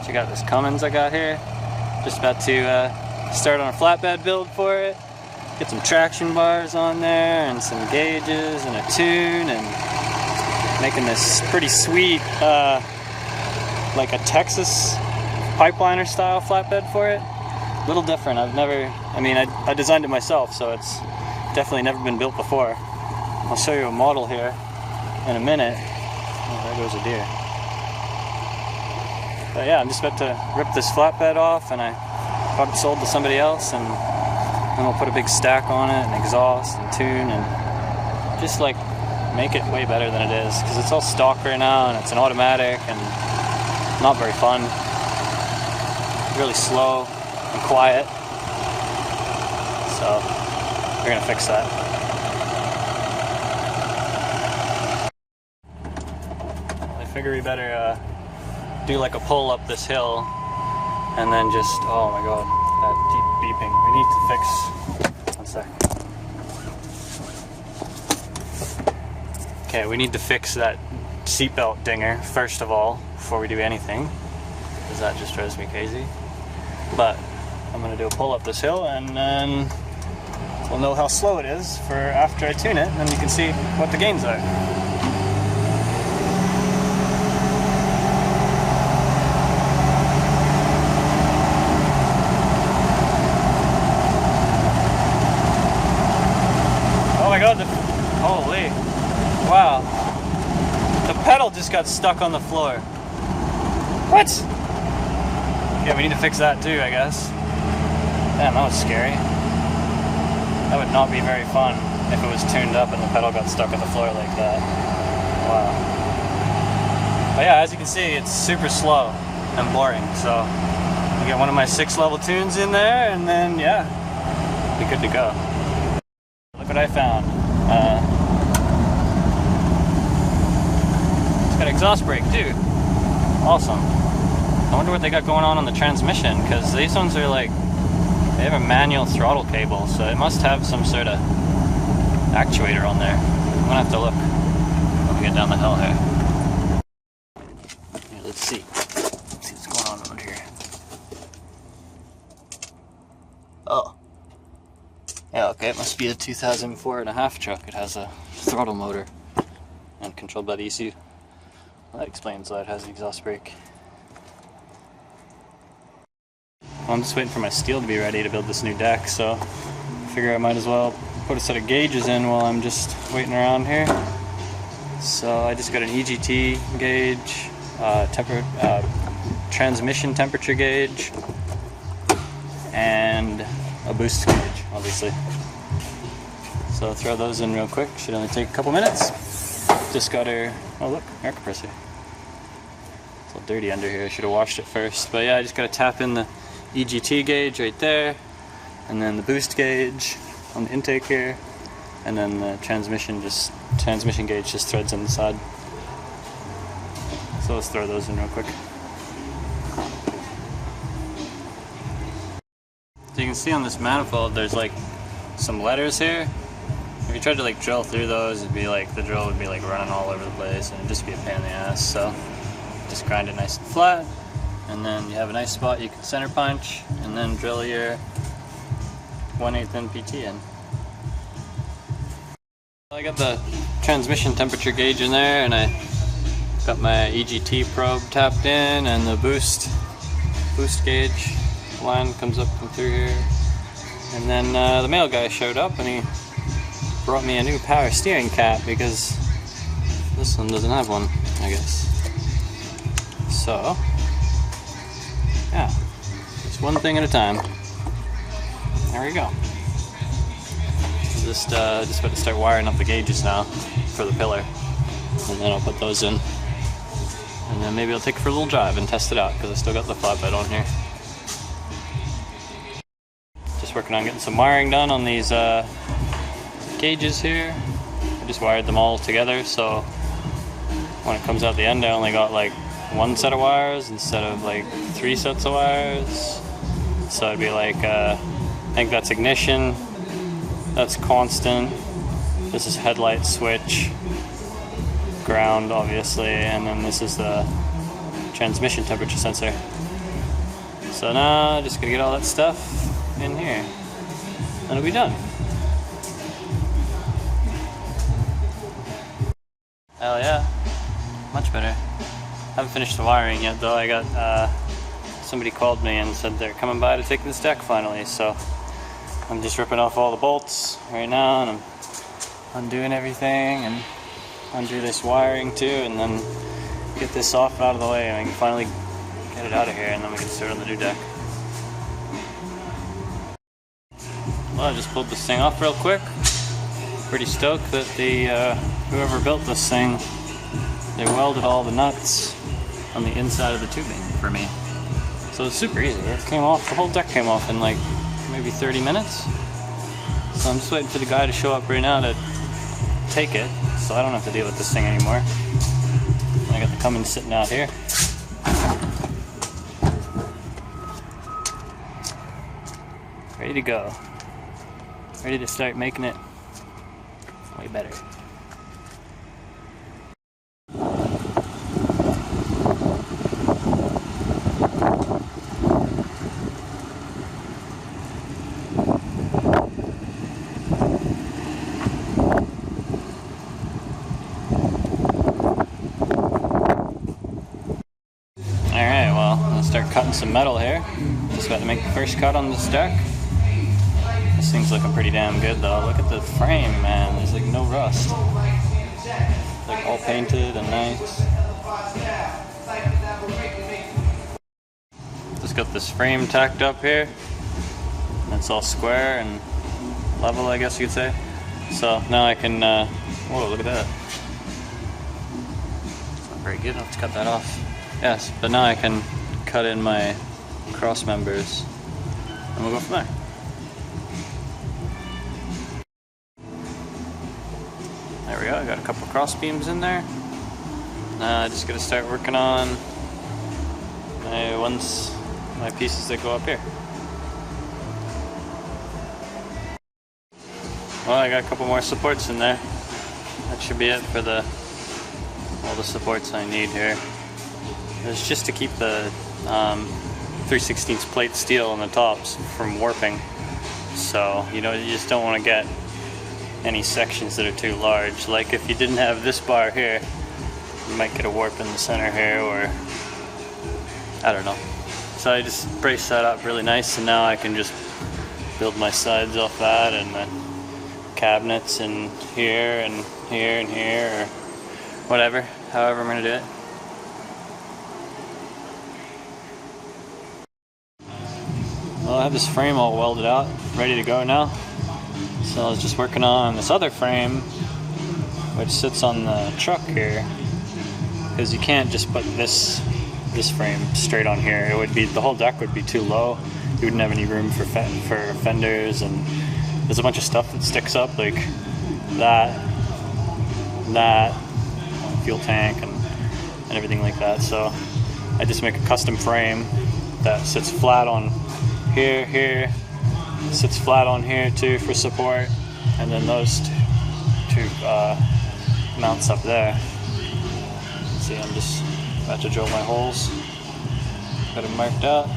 Check out this Cummins I got here. Just about to start on a flatbed build for it. Get some traction bars on there and some gauges and a tune, and making this pretty sweet like a Texas pipeliner style flatbed for it. A little different. I designed it myself, so it's definitely never been built before. I'll show you a model here in a minute. Oh, there goes a deer. But yeah, I'm just about to rip this flatbed off, and I got it sold to somebody else, and then we'll put a big stack on it, and exhaust, and tune, and just like make it way better than it is, because it's all stock right now, and it's an automatic, and not very fun. Really slow and quiet. So we're gonna fix that. I figure we better do like a pull up this hill, and then just, oh my god, that deep beeping. We need to fix, one sec. Okay, we need to fix that seatbelt dinger first of all, before we do anything, because that just drives me crazy. But I'm gonna do a pull up this hill, and then we'll know how slow it is for after I tune it, and then you can see what the gains are. Oh my god, holy, wow. The pedal just got stuck on the floor. What? Yeah, we need to fix that too, I guess. Damn, that was scary. That would not be very fun if it was tuned up and the pedal got stuck on the floor like that. Wow. But yeah, as you can see, it's super slow and boring. So you get one of my 6-level tunes in there, and then yeah, be good to go. Look what I found. It's got exhaust brake too. Awesome. I wonder what they got going on the transmission, because these ones are like, they have a manual throttle cable, so it must have some sort of actuator on there. I'm gonna have to look when we get down the hill here. Yeah, let's see. Let's see what's going on over here. Oh. Yeah, okay, it must be a 2004 1/2 truck. It has a throttle motor and controlled by the ECU. Well, that explains why it has an exhaust brake. Well, I'm just waiting for my steel to be ready to build this new deck, so I figure I might as well put a set of gauges in while I'm just waiting around here. So I just got an EGT gauge, transmission temperature gauge, and a boost gauge, obviously. So I'll throw those in real quick. Should only take a couple minutes. Just got our, oh look, air compressor. It's a little dirty under here. I should have washed it first. But yeah, I just got to tap in the EGT gauge right there, and then the boost gauge on the intake here, and then the transmission gauge just threads on the side. So let's throw those in real quick. So you can see on this manifold there's like some letters here. If you tried to like drill through those, it'd be like, the drill would be like running all over the place, and it'd just be a pain in the ass. So just grind it nice and flat, and then you have a nice spot you can center punch, and then drill your 1/8 NPT in. I got the transmission temperature gauge in there, and I got my EGT probe tapped in, and the boost gauge line comes through here. And then the mail guy showed up, and he brought me a new power steering cap, because this one doesn't have one, I guess. So yeah, just one thing at a time. There we go. Just about to start wiring up the gauges now for the pillar, and then I'll put those in, and then maybe I'll take it for a little drive and test it out, because I still got the flatbed on here. Just working on getting some wiring done on these gauges here. I just wired them all together, so when it comes out the end I only got like one set of wires instead of like 3 sets of wires. So it'd be like, I think that's ignition, that's constant, this is headlight switch, ground obviously, and then this is the transmission temperature sensor. So now just gonna get all that stuff in here and it'll be done. Hell yeah, much better. Haven't finished the wiring yet though. I got somebody called me and said they're coming by to take this deck finally, so I'm just ripping off all the bolts right now and I'm undoing everything and undo this wiring too, and then get this off and out of the way and I can finally get it out of here and then we can start on the new deck. Well, I just pulled this thing off real quick. Pretty stoked that the whoever built this thing, they welded all the nuts on the inside of the tubing for me. So it's super easy. It came off, the whole deck came off in like maybe 30 minutes. So I'm just waiting for the guy to show up right now to take it, so I don't have to deal with this thing anymore. I got the Cummins sitting out here. Ready to go. Ready to start making it way better. Alright, well, I'm gonna start cutting some metal here. Just about to make the first cut on this deck. This thing's looking pretty damn good though. Look at the frame, man. There's like no rust. It's like all painted and nice. Just got this frame tacked up here. It's all square and level, I guess you could say. So now I can, whoa, look at that. It's not very good. I'll have to cut that off. Yes, but now I can cut in my cross members and we'll go from there. There we go, I got a couple cross beams in there. Now I just gotta start working on my pieces that go up here. Well, I got a couple more supports in there. That should be it for all the supports I need here. It's just to keep the 3/16 plate steel on the tops from warping. So, you know, you just don't want to get any sections that are too large. Like if you didn't have this bar here, you might get a warp in the center here, or I don't know. So I just brace that up really nice, and now I can just build my sides off that and the cabinets and here and here and here, or whatever, however I'm gonna do it. Well, I have this frame all welded out, ready to go now. So I was just working on this other frame, which sits on the truck here, because you can't just put this frame straight on here. It would be, the whole deck would be too low. You wouldn't have any room for fenders, and there's a bunch of stuff that sticks up, like that fuel tank and everything like that. So I just make a custom frame that sits flat on here, sits flat on here too for support, and then those two mounts up there. See, I'm just about to drill my holes, got them marked out.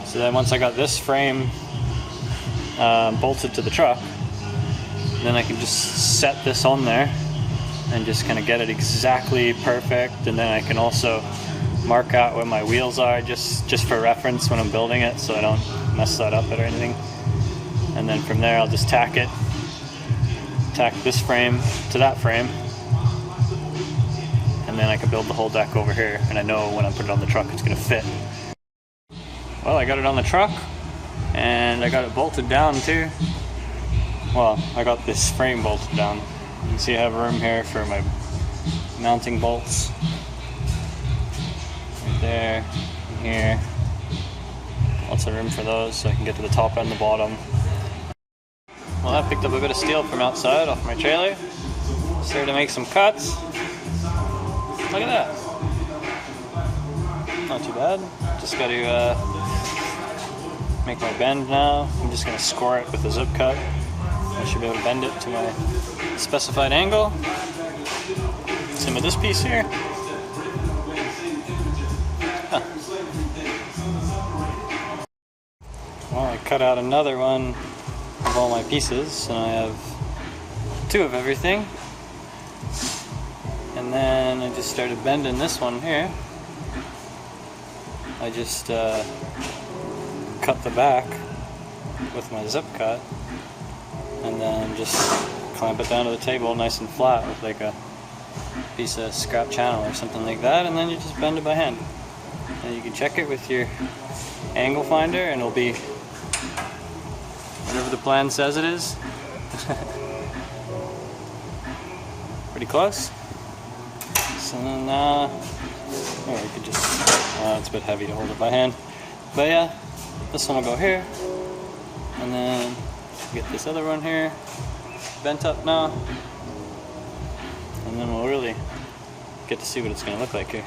So then once I got this frame bolted to the truck, then I can just set this on there and just kind of get it exactly perfect, and then I can also mark out where my wheels are just for reference when I'm building it, so I don't mess that up or anything. And then from there I'll just tack this frame to that frame, and then I can build the whole deck over here, and I know when I put it on the truck it's going to fit. Well, I got it on the truck and I got it bolted down too. Well, I got this frame bolted down. You can see I have room here for my mounting bolts. Right there, and here. Lots of room for those so I can get to the top and the bottom. Well, I picked up a bit of steel from outside off my trailer. Started to make some cuts. Look at that. Not too bad. Just got to make my bend now. I'm just going to score it with a zip cut. I should be able to bend it to my specified angle. Same with this piece here. Huh. cut out another one of all my pieces, and I have 2 of everything. And then I just started bending this one here. I just cut the back with my zip cut, and then just clamp it down to the table nice and flat with like a piece of scrap channel or something like that, and then you just bend it by hand. And you can check it with your angle finder, and it'll be whatever the plan says it is. Pretty close. So then, or you could just, it's a bit heavy to hold it by hand. But yeah, this one will go here, and then get this other one here bent up now, and then we'll really get to see what it's going to look like here.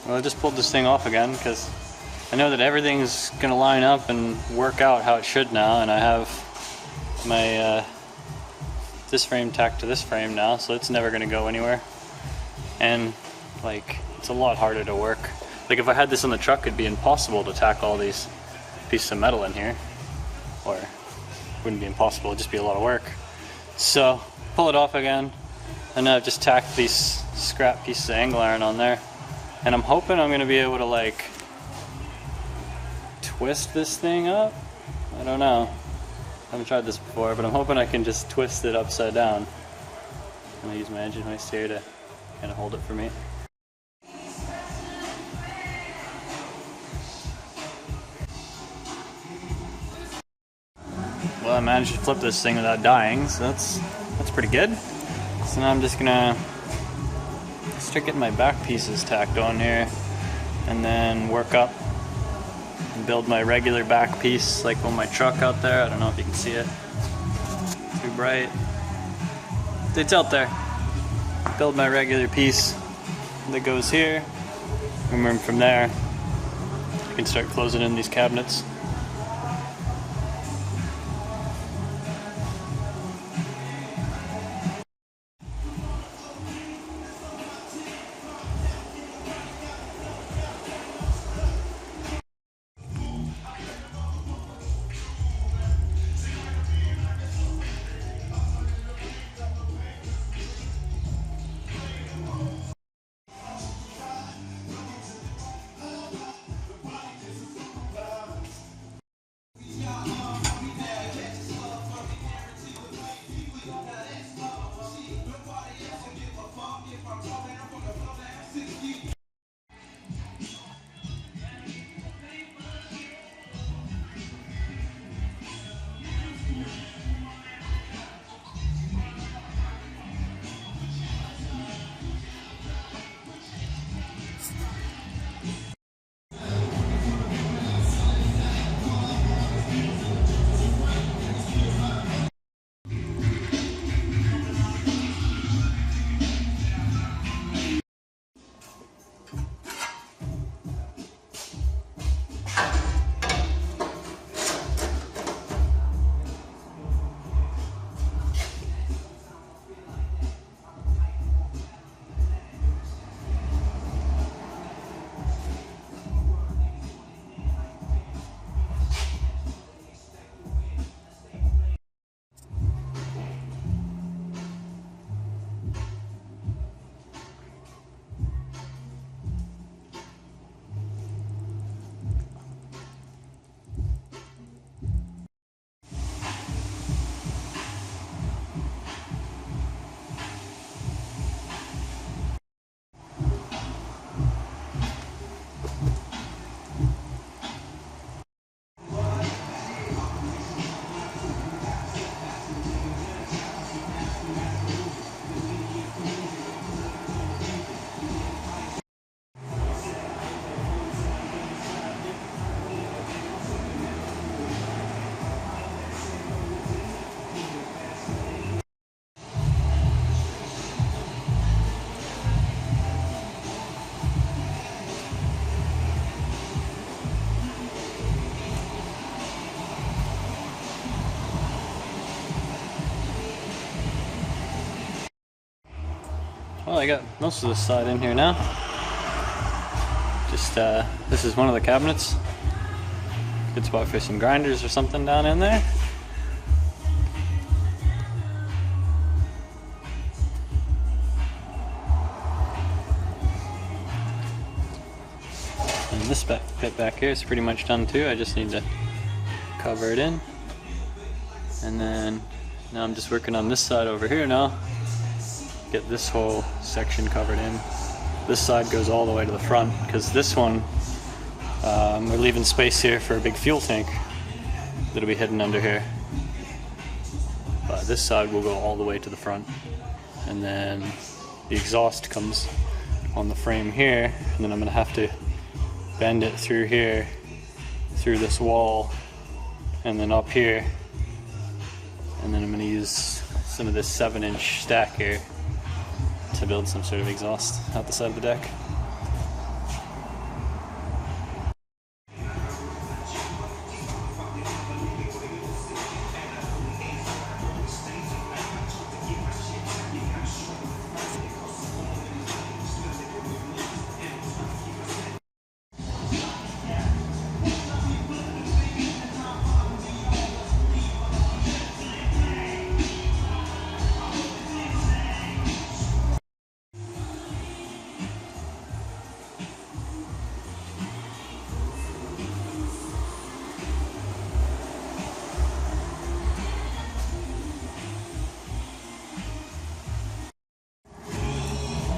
Well, I just pulled this thing off again because I know that everything's going to line up and work out how it should now, and I have my this frame tacked to this frame now, so it's never going to go anywhere. And like, it's a lot harder to work. Like if I had this on the truck, it'd be impossible to tack all these pieces of metal in here. Or it wouldn't be impossible, it'd just be a lot of work. So pull it off again, and now I've just tacked these scrap pieces of angle iron on there. And I'm hoping I'm going to be able to like twist this thing up. I don't know. I haven't tried this before, but I'm hoping I can just twist it upside down. I'm going to use my engine hoist here to kind of hold it for me. Well, I managed to flip this thing without dying, so that's pretty good. So now I'm just going to start getting my back pieces tacked on here, and then work up and build my regular back piece like on my truck out there. I don't know if you can see it. Too bright. It's out there. Build my regular piece that goes here, and then from there I can start closing in these cabinets. Well, I got most of this side in here now. Just, this is one of the cabinets. Good spot for some grinders or something down in there. And this bit back here is pretty much done too. I just need to cover it in. And then now I'm just working on this side over here now. Get this whole section covered in. This side goes all the way to the front because this one, we're leaving space here for a big fuel tank that'll be hidden under here. But this side will go all the way to the front. And then the exhaust comes on the frame here, and then I'm gonna have to bend it through here, through this wall, and then up here. And then I'm gonna use some of this 7-inch stack here to build some sort of exhaust out the side of the deck.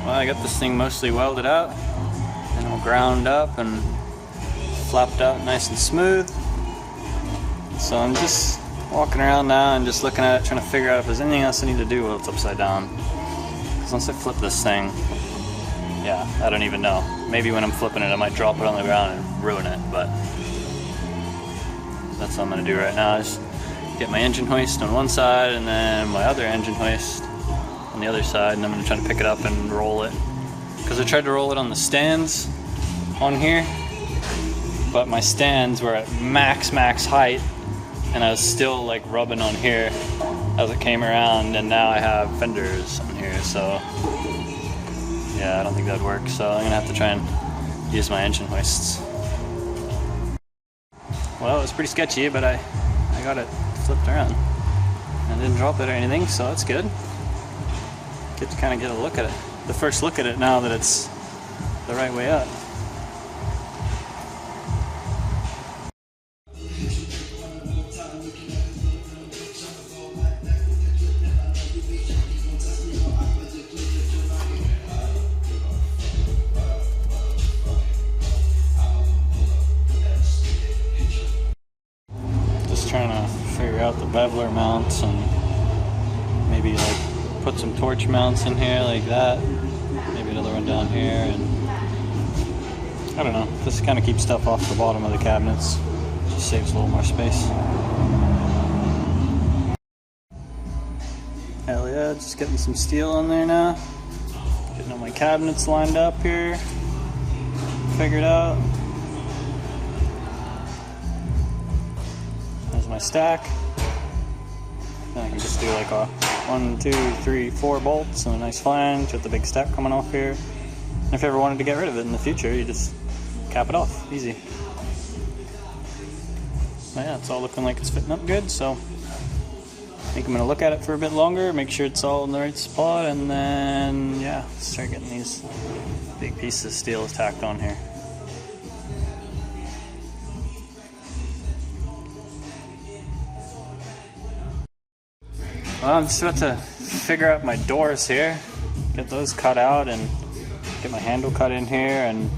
Well, I got this thing mostly welded out and all ground up and flapped out nice and smooth. So I'm just walking around now and just looking at it, trying to figure out if there's anything else I need to do while it's upside down. Because once I flip this thing, yeah, I don't even know. Maybe when I'm flipping it I might drop it on the ground and ruin it, but that's what I'm going to do right now. Is get my engine hoist on one side and then my other engine hoist on the other side, and I'm going to try to pick it up and roll it. Because I tried to roll it on the stands on here, but my stands were at max height, and I was still like rubbing on here as it came around, and now I have fenders on here, so yeah, I don't think that'd work. So I'm going to have to try and use my engine hoists. Well, it was pretty sketchy, but I got it flipped around. I didn't drop it or anything, so that's good. Get to kind of get a look at it. The first look at it now that it's the right way up. Just trying to figure out the beveler mounts and maybe like put some torch mounts in here like that. Maybe another one down here, and I don't know. Just kind of keep stuff off the bottom of the cabinets. Just saves a little more space. Hell yeah, just getting some steel on there now. Getting all my cabinets lined up here. Figured out. There's my stack. Then I can just do like a 1, 2, 3, 4 bolts and a nice flange with the big stack coming off here. And if you ever wanted to get rid of it in the future, you just cap it off. Easy. But yeah, it's all looking like it's fitting up good, so I think I'm going to look at it for a bit longer, make sure it's all in the right spot, and then yeah, start getting these big pieces of steel tacked on here. Well, I'm just about to figure out my doors here, get those cut out and get my handle cut in here and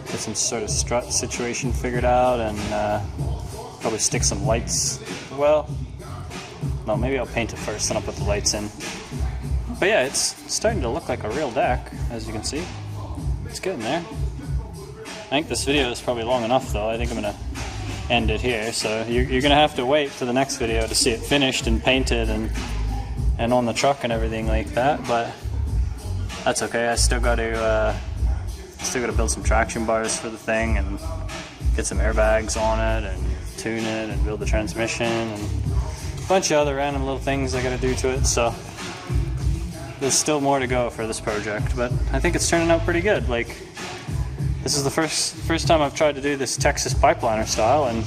get some sort of strut situation figured out, and probably stick some lights. Well, no, maybe I'll paint it first, then I'll put the lights in. But yeah, it's starting to look like a real deck, as you can see. It's getting there. I think this video is probably long enough though. I think I'm going to end it here, so you're gonna have to wait to the next video to see it finished and painted and on the truck and everything like that, but that's okay. I still got to build some traction bars for the thing and get some airbags on it and tune it and build the transmission and a bunch of other random little things I gotta do to it, so there's still more to go for this project, but I think it's turning out pretty good. Like, this is the first time I've tried to do this Texas pipeliner style, and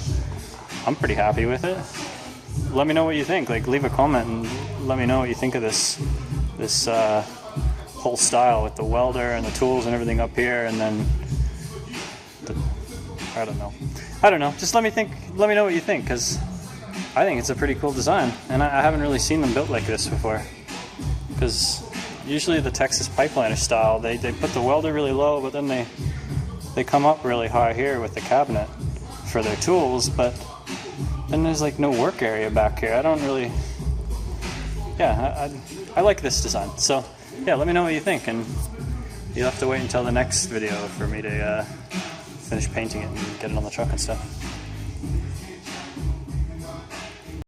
I'm pretty happy with it. Let me know what you think. Like, leave a comment and let me know what you think of this whole style with the welder and the tools and everything up here, and then I don't know. Just let me know what you think, because I think it's a pretty cool design, and I haven't really seen them built like this before. Because usually the Texas pipeliner style, they put the welder really low, but then they come up really high here with the cabinet for their tools, but then there's like no work area back here. I don't really, I like this design. So yeah, let me know what you think, and you'll have to wait until the next video for me to finish painting it and get it on the truck and stuff.